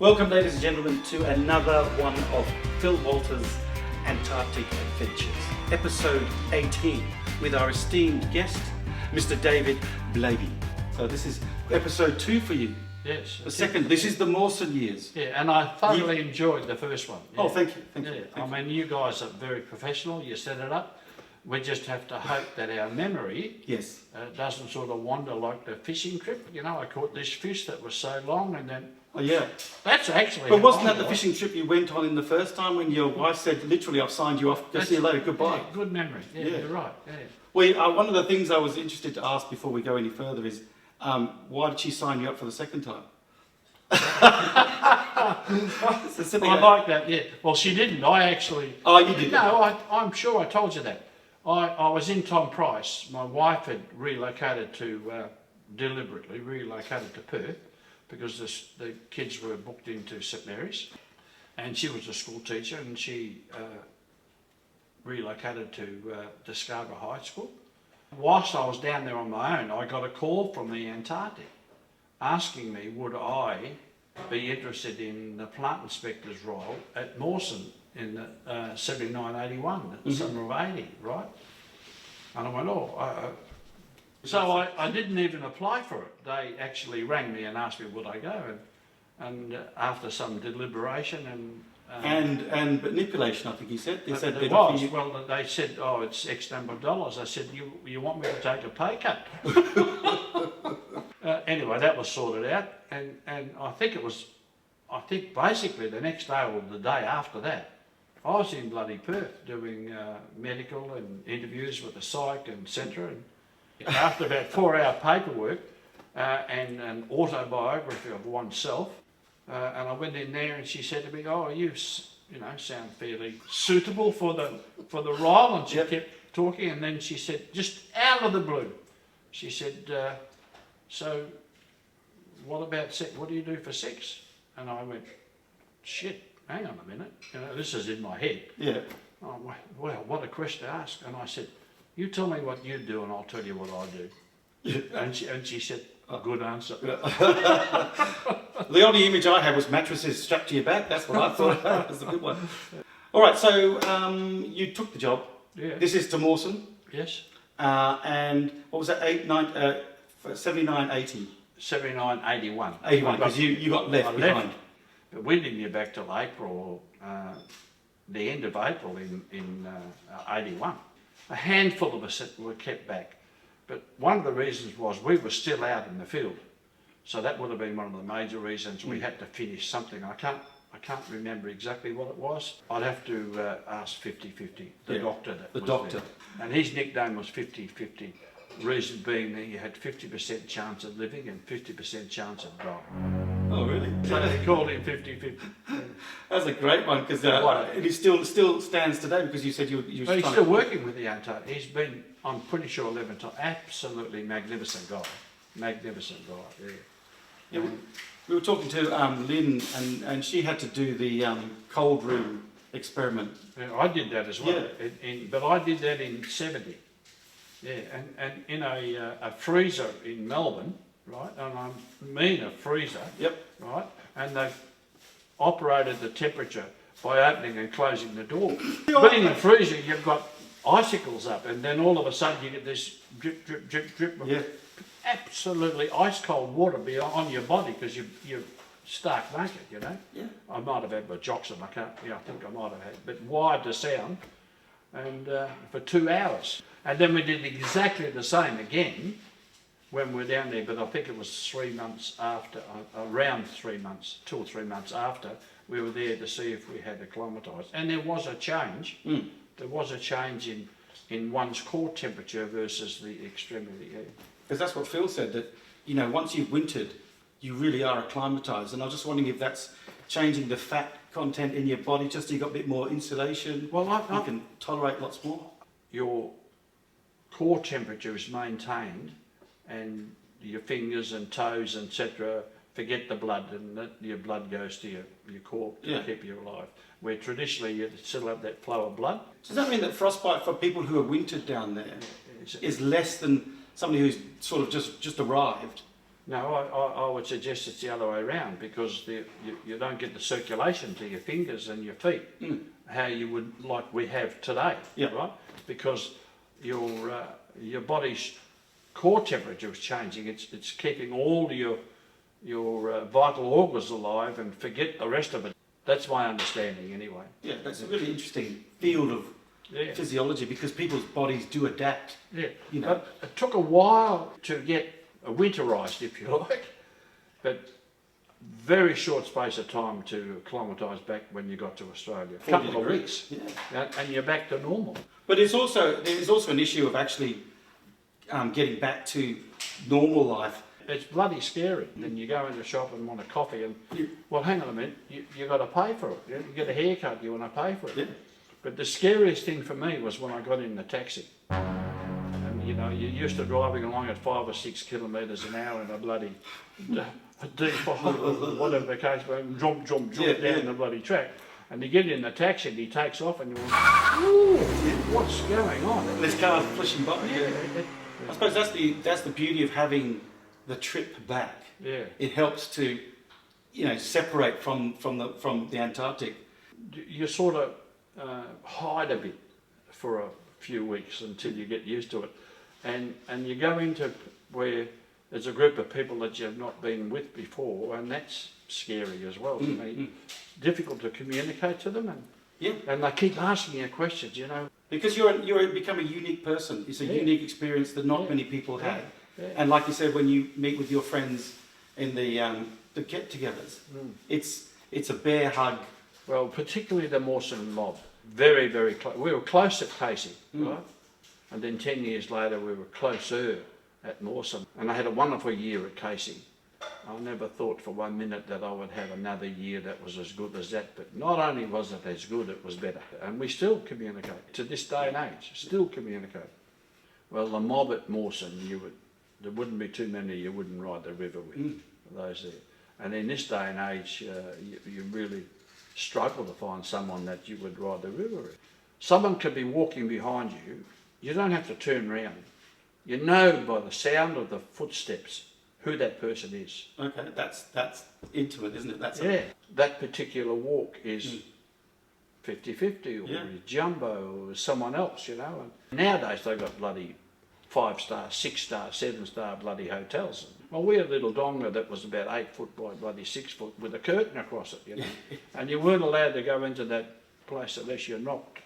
Welcome, ladies and gentlemen, to another one of Phil Walter's Antarctic Adventures, episode 18, with our esteemed guest, Mr. David Blaby. So this is episode 2 for you. Yes. The second. This is the Mawson years. Yeah, and I thoroughly enjoyed the first one. Yeah. Oh, thank you. Thank you. I mean, you guys are very professional. You set it up. We just have to hope that our memory doesn't sort of wander like the fishing trip. You know, I caught this fish that was so long, and then that's actually. But wasn't that the fishing trip you went on in the first time when your wife said, "Literally, I've signed you off. See you later. Goodbye." Yeah, good memory. Yeah, you're right. Yeah. Well, one of the things I was interested to ask before we go any further is, why did she sign you up for the second time? I like that. Yeah. Well, she didn't. I actually. Oh, you did. No, I'm sure I told you that. I was in Tom Price. My wife had relocated to, deliberately relocated to Perth because the kids were booked into St Mary's, and she was a school teacher, and she relocated to Scarborough High School. Whilst I was down there on my own, I got a call from the Antarctic asking me would I be interested in the plant inspector's role at Mawson in the 79-81, the summer of 80, right? And I went, so I didn't even apply for it. They actually rang me and asked me would I go, and after some deliberation and manipulation, I think he said. They said it was. Well, they said, oh, it's X number of dollars. I said, you want me to take a pay cut? Anyway, that was sorted out, and I think basically the next day or the day after that, I was in bloody Perth doing medical and interviews with the psych and centre, and after about 4-hour paperwork and an autobiography of oneself, and I went in there and she said to me, "Oh, you sound fairly suitable for the role," and she kept talking, and then she said, just out of the blue, she said, "So, what about sex? What do you do for sex?" And I went, "Shit, hang on a minute. This is in my head." Yeah. Oh, well, what a question to ask. And I said, "You tell me what you do, and I'll tell you what I do." Yeah. And she said, "Good answer." The only image I had was mattresses strapped to your back. That's what I thought. That was a good one. All right, so you took the job. Yeah. This is to Mawson. Yes. And what was that? 79, 80. 79, 81. 81, because you got left behind. But we didn't get back till April, the end of April in 81. A handful of us were kept back. But one of the reasons was we were still out in the field. So that would have been one of the major reasons we had to finish something. I can't remember exactly what it was. I'd have to ask 50-50, the doctor that was there. And his nickname was 50-50. Reason being that you had 50% chance of living and 50% chance of dying. Oh, really? So they called him 50-50. That's a great one, because it still stands today, because you said you But he's still working with the Antarctic. He's been, I'm pretty sure, 11 times. Absolutely magnificent guy. Magnificent guy, yeah. Yeah, we were talking to Lynn, and she had to do the cold room experiment. Yeah, I did that as well, but I did that in 70. Yeah, and in a freezer in Melbourne, right, and I mean a freezer, right, and they've operated the temperature by opening and closing the door. Being a freezer, you've got icicles up, and then all of a sudden you get this drip, drip, drip, drip. Yeah. Absolutely ice cold water be on your body because you're stark naked, you know. Yeah. I might have had my jocks on. I think I might have had, but wired the sound, and for 2 hours, and then we did exactly the same again when we were down there. But I think it was 3 months after, around 3 months, 2 or 3 months after, we were there to see if we had acclimatised, and there was a change. There was a change in one's core temperature versus the extremity. Because that's what Phil said, that once you've wintered, you really are acclimatised. And I was just wondering if that's changing the fat content in your body, just so you got a bit more insulation. Well, you can tolerate lots more. Your core temperature is maintained, and your fingers and toes, etc., forget the blood, and your blood goes to your core to keep you alive. Where traditionally you still have that flow of blood. Does that mean that frostbite for people who are wintered down there is less than somebody who's sort of just arrived? No, I would suggest it's the other way around, because you don't get the circulation to your fingers and your feet how you would, like we have today, right? Because your body's core temperature is changing. It's keeping all your vital organs alive, and forget the rest of it. That's my understanding anyway. Yeah, that's a really interesting field of physiology, because people's bodies do adapt. Yeah, you know. But it took a while to get winterised, if you like, but very short space of time to acclimatise back when you got to Australia. A couple of weeks, and you're back to normal. But there is also an issue of actually getting back to normal life. It's bloody scary. Then you go in the shop and want a coffee, and well, hang on a minute, you got to pay for it. You get a haircut, you want to pay for it. Yeah. But the scariest thing for me was when I got in the taxi. And you know, you're used to driving along at 5 or 6 kilometres an hour in a bloody D5 or whatever the case, jump down the bloody track. And you get in the taxi and he takes off, and you're like, ooh, what's going on? And there's cars pushing by. I suppose that's the beauty of having the trip back. Yeah. It helps to, separate from the Antarctic. You sort of hide a bit for a few weeks until you get used to it, and you go into where there's a group of people that you've not been with before, and that's scary as well to me. Difficult to communicate to them, and they keep asking you questions, Because you're become a unique person. It's a unique experience that not many people have. Yeah. And like you said, when you meet with your friends in the get-togethers, it's a bear hug. Well, particularly the Mawson mob, very, very close. We were close at Casey, right? And then 10 years later, we were closer at Mawson. And I had a wonderful year at Casey. I never thought for 1 minute that I would have another year that was as good as that. But not only was it as good, it was better. And we still communicate. To this day and age, still communicate. Well, the mob at Mawson, there wouldn't be too many you wouldn't ride the river with, those there. And in this day and age, you really struggle to find someone that you would ride the river with. Someone could be walking behind you. You don't have to turn around. You know by the sound of the footsteps who that person is. Okay, that's intimate, isn't it? That particular walk is 50-50, or is Jumbo, or someone else, And nowadays they've got bloody 5-star, 6-star, 7-star bloody hotels. Well, we had a little donga that was about 8 foot by bloody 6 foot with a curtain across it, And you weren't allowed to go into that place unless you knocked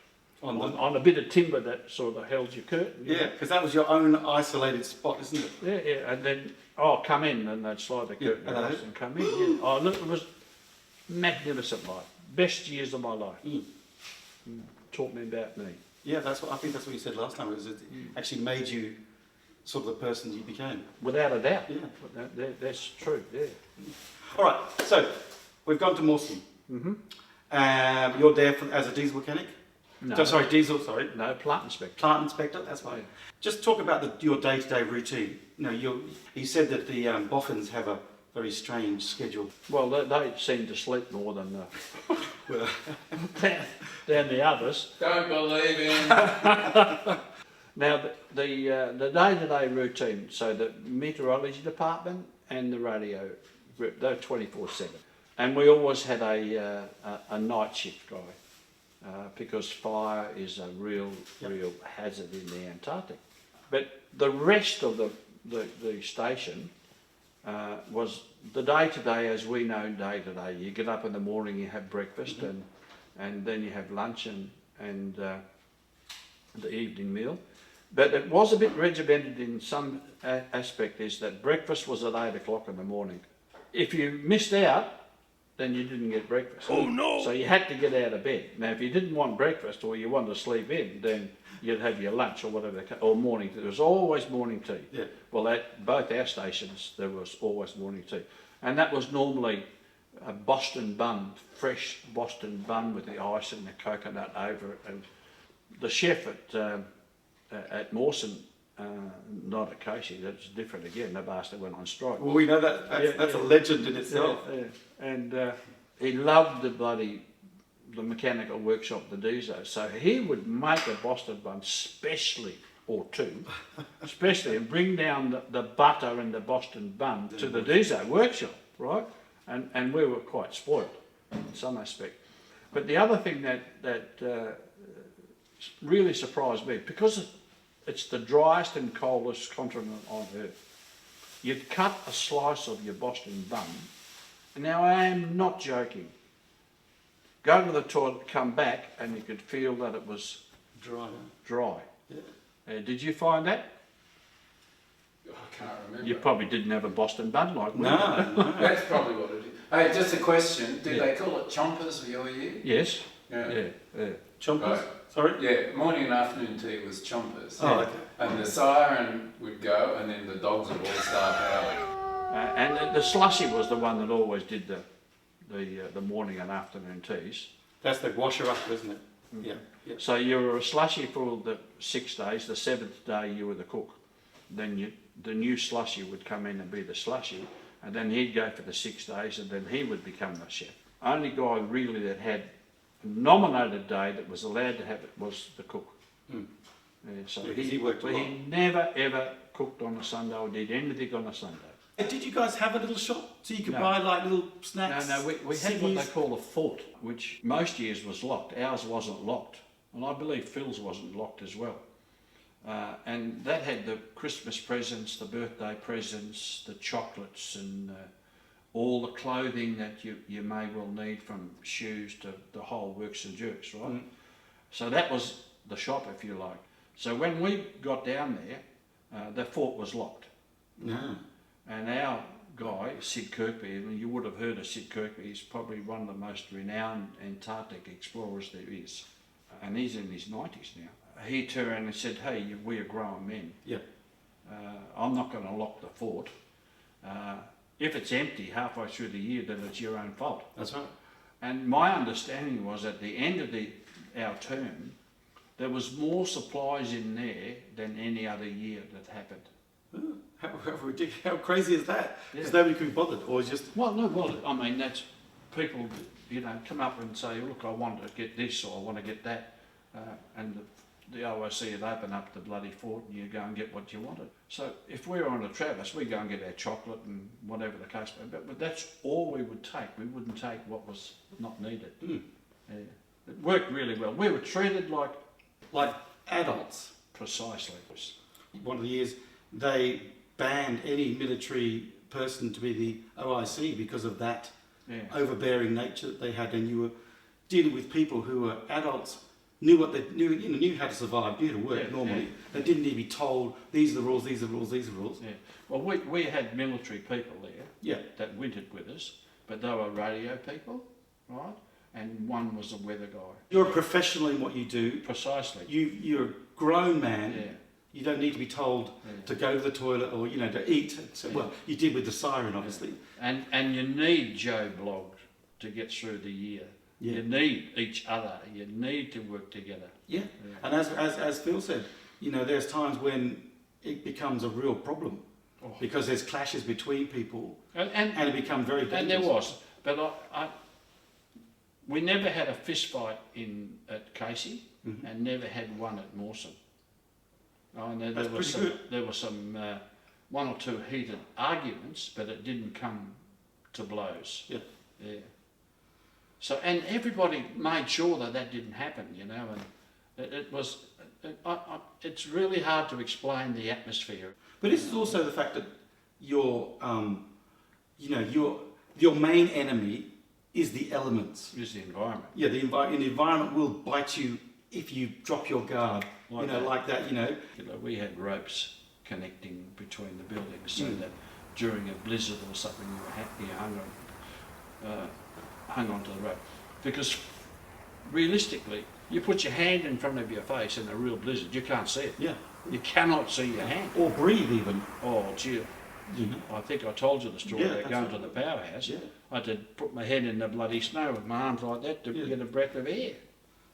on a bit of timber that sort of held your curtain. Yeah, because that was your own isolated spot, isn't it? Yeah, and then, come in, and they'd slide the curtain across and come in. Oh, look, it was magnificent life. Best years of my life. Taught me about me. Yeah, I think that's what you said last time. It actually made you sort of the person you became. Without a doubt. Yeah. That's true, yeah. All right, so we've gone to Mawson. You're there as a diesel mechanic? No. No, plant inspector. Plant inspector, that's right. Yeah. Just talk about your day-to-day routine. You said that the boffins have a very strange schedule. Well, they seem to sleep more than than the others. Don't believe him. Now, the day-to-day routine, so the meteorology department and the radio group, they're 24/7. And we always had a night shift guy, because fire is a real hazard in the Antarctic. But the rest of the station was the day-to-day as we know day-to-day. You get up in the morning, you have breakfast, and then you have lunch and the evening meal. But it was a bit regimented in some aspect, is that breakfast was at 8 o'clock in the morning. If you missed out, then you didn't get breakfast. Oh no! So you had to get out of bed. Now, if you didn't want breakfast or you wanted to sleep in, then you'd have your lunch or whatever, or morning tea. There was always morning tea. Yeah. Well, at both our stations, there was always morning tea. And that was normally a Boston bun, fresh Boston bun with the ice and the coconut over it. And the chef at Mawson, not at Casey, that's different again, the bastard went on strike. Well, we know that's a legend in itself. Yeah. And he loved the mechanical workshop, the Diesel, so he would make a Boston bun specially or two, especially, and bring down the butter and the Boston bun to the Dizo workshop, right? And we were quite spoiled in some aspect. But the other thing that really surprised me, because it's the driest and coldest continent on earth, you'd cut a slice of your Boston bun, and now I am not joking. Go to the toilet, come back, and you could feel that it was dry. Yeah. Did you find that? I can't remember. You probably didn't have a Boston bun like we did. No. That's probably what it is. Hey, just a question. Did they call it chompers for your year? Yes. Yeah. Chompers? Right. Sorry? Yeah, morning and afternoon tea was chompers. Oh, okay. And the siren would go, and then the dogs would all start howling. And the slushy was the one that always did the morning and afternoon teas. That's the washer up, isn't it? Mm. Yeah. So you were a slushy for the 6 days. The 7th day you were the cook. Then the new slushy would come in and be the slushy, and then he'd go for the 6 days, and then he would become the chef. Only guy really that had a nominated day that was allowed to have it was the cook. Mm. So he worked a lot. He never ever cooked on a Sunday or did anything on a Sunday. Did you guys have a little shop so you could No. buy like little snacks? No, we had what they call a fort, which most years was locked. Ours wasn't locked, and I believe Phil's wasn't locked as well. And that had the Christmas presents, the birthday presents, the chocolates, and all the clothing that you may well need, from shoes to the whole works and jerks, right? Mm. So that was the shop, if you like. So when we got down there, the fort was locked. No. And our guy, Sid Kirkby, and you would have heard of Sid Kirkby, he's probably one of the most renowned Antarctic explorers there is. And he's in his 90s now. He turned and said, hey, we are grown men. Yeah. I'm not going to lock the fort. If it's empty halfway through the year, then it's your own fault. That's right. And my understanding was at the end of our term, there was more supplies in there than any other year that happened. Oh, how crazy is that? Because Yeah. nobody could be bothered, or just... Well, I mean, that's people, come up and say, look, I want to get this or I want to get that. And the OIC would open up the bloody fort and you go and get what you wanted. So if we were on a Travis, we'd go and get our chocolate and whatever the case may be. But that's all we would take. We wouldn't take what was not needed. Mm. Yeah. It worked really well. We were treated like adults. Precisely. One of the years they banned any military person to be the OIC because of that overbearing nature that they had, and you were dealing with people who were adults, knew what they knew how to survive, knew how to work normally. Yeah. They didn't need to be told these are the rules, these are the rules, these are the rules. Yeah. Well, we had military people there that wintered with us, but they were radio people, right? And one was a weather guy. You're a professional in what you do. Precisely. You're a grown man. Yeah. You don't need to be told to go to the toilet or to eat. So, well, you did with the siren, obviously. And you need Joe Blogg to get through the year. Yeah. You need each other. You need to work together. Yeah. And as Phil said, there's times when it becomes a real problem because there's clashes between people and it becomes very dangerous. And there was, but we never had a fist fight at Casey, and never had one at Mawson. There were some one or two heated arguments, but it didn't come to blows. Yeah. So, and everybody made sure that didn't happen, and it was. It's really hard to explain the atmosphere. But this is also the fact that your main enemy is the elements. Is the environment. Yeah, the environment will bite you if you drop your guard. Like that. We had ropes connecting between the buildings so that during a blizzard or something you hung onto the rope. Because realistically, you put your hand in front of your face in a real blizzard, you can't see it. Yeah. You cannot see your hand. Or breathe even. Oh, gee. I think I told you the story about going to the powerhouse. Yeah. I had to put my head in the bloody snow with my arms like that to get a breath of air.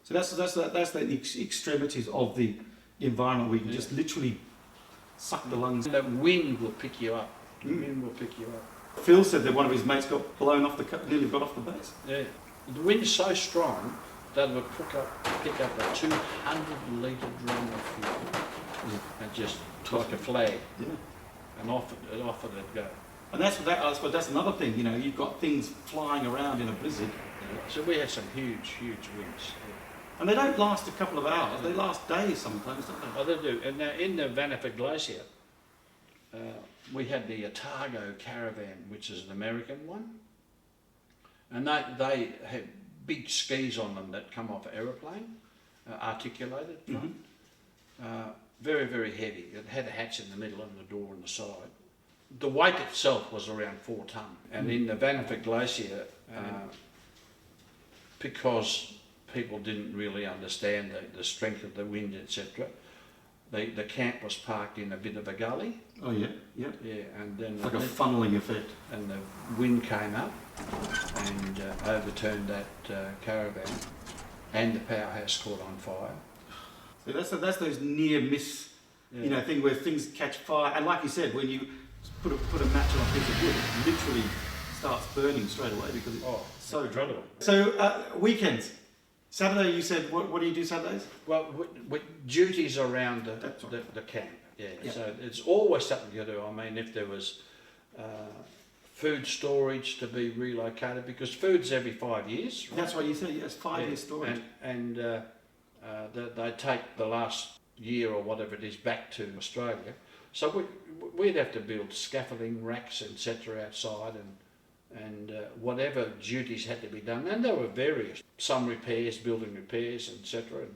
So that's the extremities of the environment where you can just literally suck the lungs. The wind will pick you up. The wind will pick you up. Phil said that one of his mates got blown off nearly got off the base. Yeah. The wind's so strong they would pick up a 200-litre drum of fuel and just like a flag, and off it'd go. And that's another thing. You know, you've got things flying around in a blizzard. So we had some huge winds. And they don't last a couple of hours, they last days sometimes, don't they? Oh, they do. And in the Vanderbilt Glacier, we had the Otago caravan, which is an American one. And they had big skis on them that come off an aeroplane, articulated front. Very, very heavy. It had a hatch in the middle and the door on the side. The weight itself was around 4 tonne. And in the Vanderbilt Glacier, because people didn't really understand the strength of the wind, etc., the camp was parked in a bit of a gully. Oh yeah, yeah. Yeah, and then like a funneling effect. And the wind came up and overturned that caravan, and the powerhouse caught on fire. So that's those near miss, you know, thing where things catch fire. And like you said, when you put a match on a piece of wood, it literally starts burning straight away because it's so incredible. So weekends. Saturday, you said, what do you do Saturdays? Well, duties around the camp, so it's always something you do. I mean, if there was food storage to be relocated, because food's every 5 years. Right? That's what you said, yes, 5 years storage. And they take the last year or whatever it is back to Australia. So we'd have to build scaffolding, racks, etc. outside, and whatever duties had to be done, and there were various, some repairs, building repairs, etc.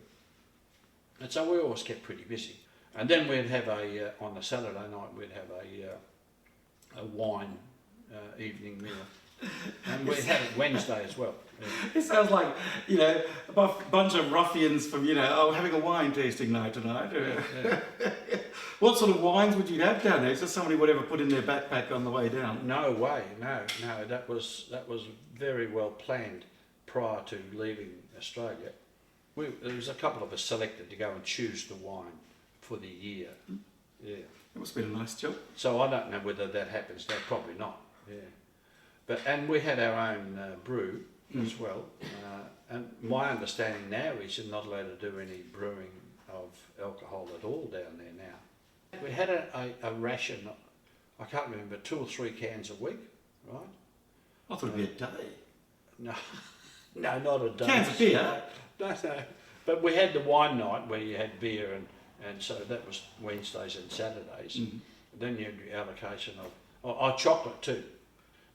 And so we always kept pretty busy. And then we'd have on the Saturday night, we'd have a wine evening meal. And we'd have it Wednesday as well. It sounds like, you know, a bunch of ruffians from, you know, having a wine tasting night tonight. What sort of wines would you have down there? Is there somebody would ever put in their backpack on the way down? No way, no. That was very well planned prior to leaving Australia. There was a couple of us selected to go and choose the wine for the year. Yeah. It must have been a nice job. So I don't know whether that happens now, probably not. Yeah. And we had our own brew as well. And my understanding now is you're not allowed to do any brewing of alcohol at all down there now. We had a ration, I can't remember, 2 or 3 cans a week, right? I thought it'd be a day. No, not a day. Cans of beer? No. But we had the wine night where you had beer, and so that was Wednesdays and Saturdays. Then you had the allocation of chocolate too.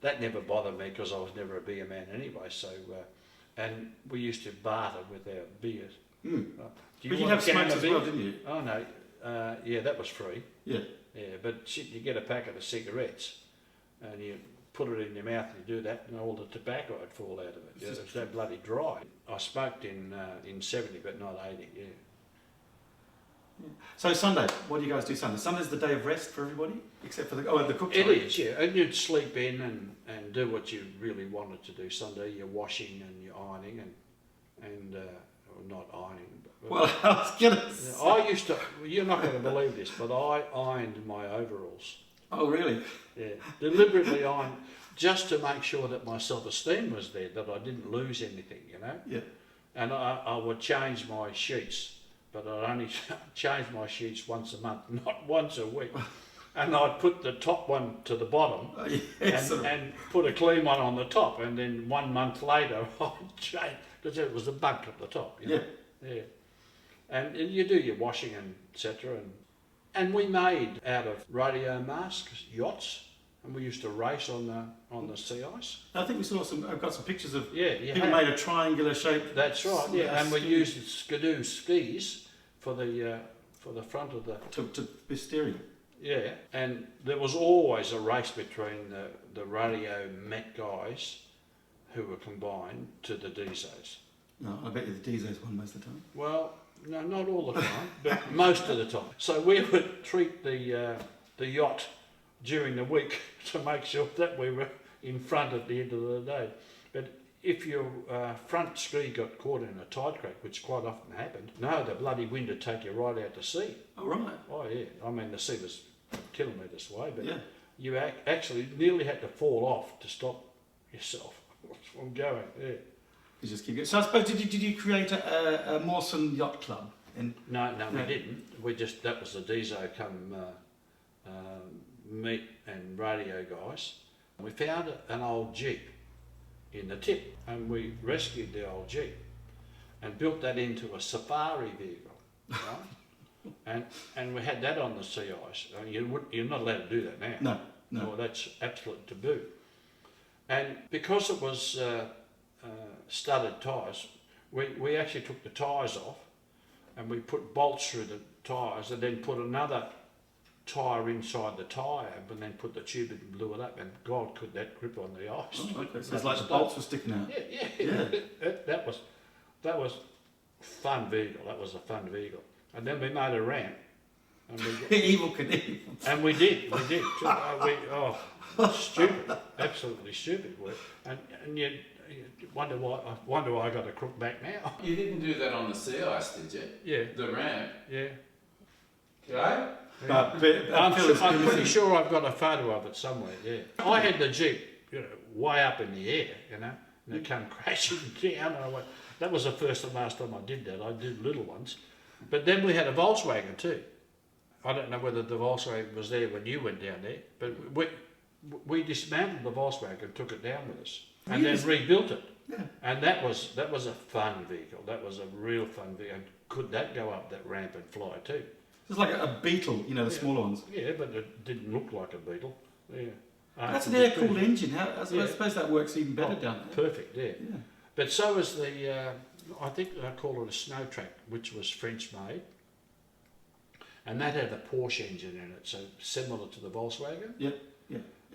That never bothered me because I was never a beer man anyway. So, and we used to barter with our beers. But you have smokes as well, didn't you? Oh no, yeah, that was free. Yeah. Yeah, but you get a packet of cigarettes, and you put it in your mouth and you do that, and all the tobacco would fall out of it. Yeah, it's so bloody dry. I smoked in 70, but not 80. Yeah. So Sunday, what do you guys do Sunday? Sunday's the day of rest for everybody, except for the cook time. It is, yeah. And you'd sleep in and do what you really wanted to do Sunday. Your washing and your ironing and not ironing. Well, I was gonna say. I used to. You're not going to believe this, but I ironed my overalls. Oh really? Yeah, deliberately ironed just to make sure that my self-esteem was there, that I didn't lose anything, you know. Yeah. And I would change my sheets. But I'd only change my sheets once a month, not once a week. And I'd put the top one to the bottom and put a clean one on the top. And then 1 month later, I'd change, because it was a bunk at the top. You know? Yeah. And you do your washing and etc. And we made out of radio masks, yachts, and we used to race on the sea ice. I think we saw I've got some pictures of people made a triangular shape. That's right. Yeah, and we used skidoo skis for the front of the to be steering. Yeah, and there was always a race between the radio Met guys, who were combined, to the Dizos. No, I bet you the Dizos won most of the time. Well, no, not all the time, but most of the time. So we would treat the yacht during the week to make sure that we were in front at the end of the day. But if your front ski got caught in a tide crack, which quite often happened, the bloody wind would take you right out to sea. Oh, right. Oh, yeah. I mean, the sea was kilometres away, but you actually nearly had to fall off to stop yourself from going, You just keep going. So I suppose, did you create a Mawson Yacht Club? No, we didn't. That was the Dezo come meat and radio guys. We found an old Jeep in the tip, and we rescued the old Jeep and built that into a safari vehicle, right? and we had that on the sea ice. You're not allowed to do that now. No. Well, that's absolute taboo. And because it was studded tyres, we actually took the tyres off and we put bolts through the tyres and then put another tyre inside the tyre and then put the tube and blew it up, and God, could that grip on the ice. Oh, okay. So it's like the bolts were sticking out. Yeah. that was fun vehicle. That was a fun vehicle. And then we made a ramp. And Evil Knievel. And we did. Stupid, absolutely stupid work. And you wonder why I got a crook back now. You didn't do that on the sea ice, did you? Yeah. The ramp? Yeah. Okay. I'm pretty sure I've got a photo of it somewhere, yeah. I had the Jeep, way up in the air, and it came crashing down. That was the first and last time I did that. I did little ones. But then we had a Volkswagen too. I don't know whether the Volkswagen was there when you went down there, but we dismantled the Volkswagen and took it down with us, and then rebuilt it. Yeah. And that was a fun vehicle. That was a real fun vehicle. And could that go up that ramp and fly too? It's like a Beetle, the smaller ones. Yeah, but it didn't look like a Beetle. Yeah. That's an air-cooled engine. I suppose that works even better down there. Perfect, yeah. But so was the, I think I call it a snow track, which was French-made. And that had a Porsche engine in it, so similar to the Volkswagen. Yeah.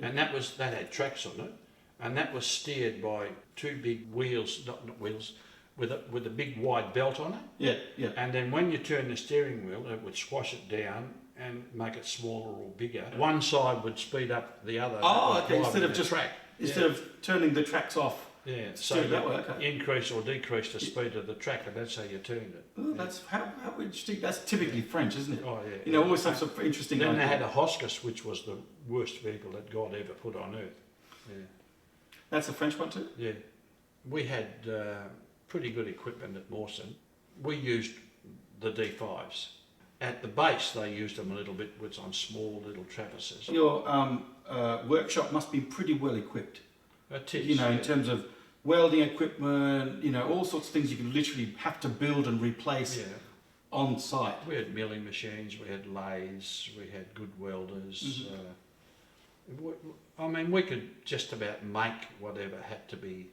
And that had tracks on it, and that was steered by two big wheels, not wheels, with a big wide belt on it. Yeah. And then when you turn the steering wheel, it would squash it down and make it smaller or bigger. One side would speed up the other. Oh, okay. Instead of turning the tracks off. Yeah. So you increase or decrease the speed of the track, and that's how you turned it. Oh, that's how interesting. That's typically French, isn't it? Oh yeah. Always some sort of interesting. Then they had a Hoskus, which was the worst vehicle that God ever put on earth. Yeah. That's a French one too. Yeah. We had pretty good equipment at Mawson. We used the D5s. At the base, they used them a little bit, which on small little traverses. Your workshop must be pretty well equipped. It is, in terms of welding equipment, all sorts of things you can literally have to build and replace on site. We had milling machines, we had lathes, we had good welders. We could just about make whatever had to be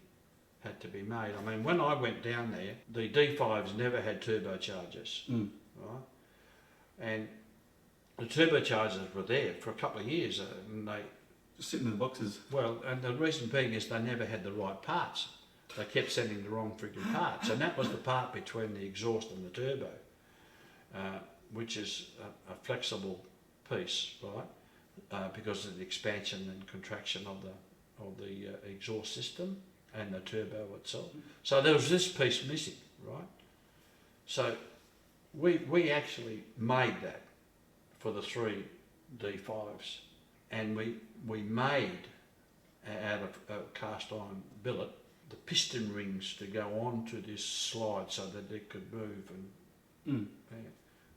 made. When I went down there, the D5s never had turbochargers, right? And the turbochargers were there for a couple of years, and they just sitting in the boxes. Well, and the reason being is they never had the right parts. They kept sending the wrong freaking parts, and that was the part between the exhaust and the turbo, which is a flexible piece, right? Because of the expansion and contraction of the exhaust system and the turbo itself. So there was this piece missing, right? So we actually made that for the three D5s, and we made out of a cast iron billet the piston rings to go onto this slide so that it could move and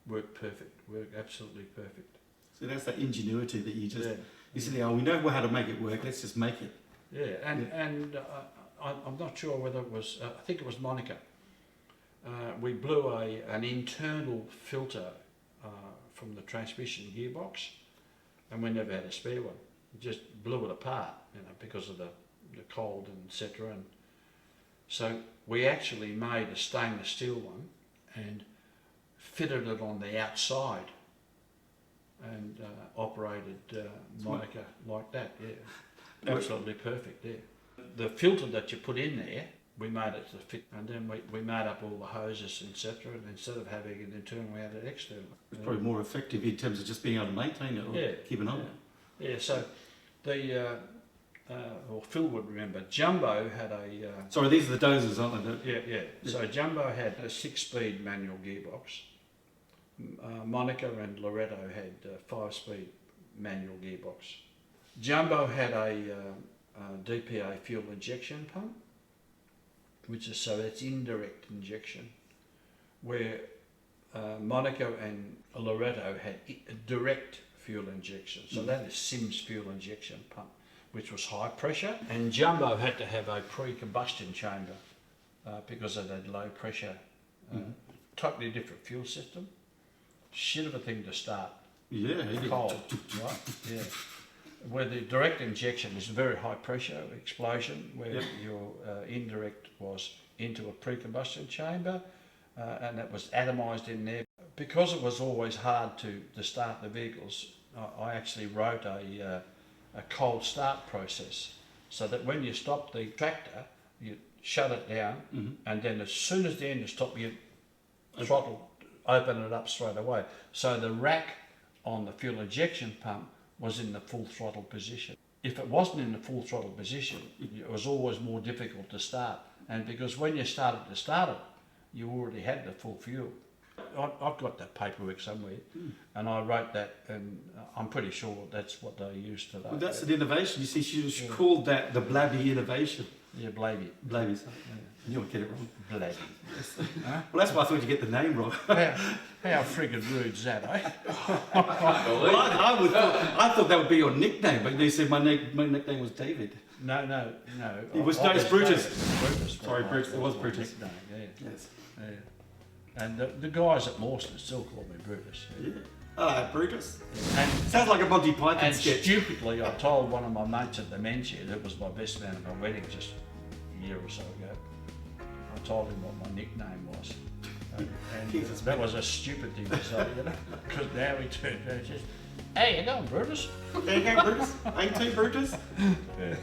work perfect, work absolutely perfect. So that's that ingenuity that you just, you said, we know how to make it work, let's just make it. Yeah, and I'm not sure whether it was, I think it was Monica. We blew an internal filter from the transmission gearbox, and we never had a spare one. We just blew it apart, because of the cold and etc. And so we actually made a stainless steel one and fitted it on the outside and operated Monica like that. Yeah, absolutely perfect. Yeah, the filter that you put in there, we made it to fit, and then we made up all the hoses, etc. And instead of having it internal, we had it external. It's probably more effective in terms of just being able to maintain it or keep an eye on it. Yeah, so the, or Phil would remember, Jumbo had a... Sorry, these are the dozers, aren't they? Yeah. So Jumbo had a 6-speed manual gearbox. Monica and Loretto had a 5-speed manual gearbox. Jumbo had a DPA fuel injection pump, which is so that's indirect injection, where Monaco and Loreto had a direct fuel injection. So that is Sims fuel injection pump, which was high pressure. And Jumbo had to have a pre-combustion chamber because it had low pressure. Totally different fuel system. Shit of a thing to start. Yeah. Cold, right? Yeah. Where the direct injection is very high pressure explosion, where your indirect was into a pre-combustion chamber, and that was atomised in there. Because it was always hard to start the vehicles, I actually wrote a cold start process, so that when you stop the tractor, you shut it down, and then as soon as the engine stopped, you throttle, open it up straight away. So the rack on the fuel injection pump was in the full throttle position. If it wasn't in the full throttle position, it was always more difficult to start. And because when you started to start it, you already had the full fuel. I've got that paperwork somewhere, and I wrote that, and I'm pretty sure that's what they use today. Well, that's an innovation. You see, she called that the Blaby innovation. Yeah, Blaby. Blaby. You would get it wrong. Blaby. Well, that's why I thought you'd get the name wrong. How friggin' rude's that, eh? Well, I thought that would be your nickname, but they said my nickname was David. No. It was Brutus. Brutus. Sorry, Brutus. It was Brutus. Nickname, yeah. Yes. Yeah. And the guys at Mawson still call me Brutus. Yeah. Hello, Brutus. And sounds like a Monty Python and sketch. Stupidly, I told one of my mates at the men's here, that was my best man at my wedding just a year or so ago. I told him what my nickname was. And that was a stupid thing to say, you know, because now he turned around and says, "Hey, you going, Brutus?" There you go, Brutus. Ain't you, Brutus? Yeah.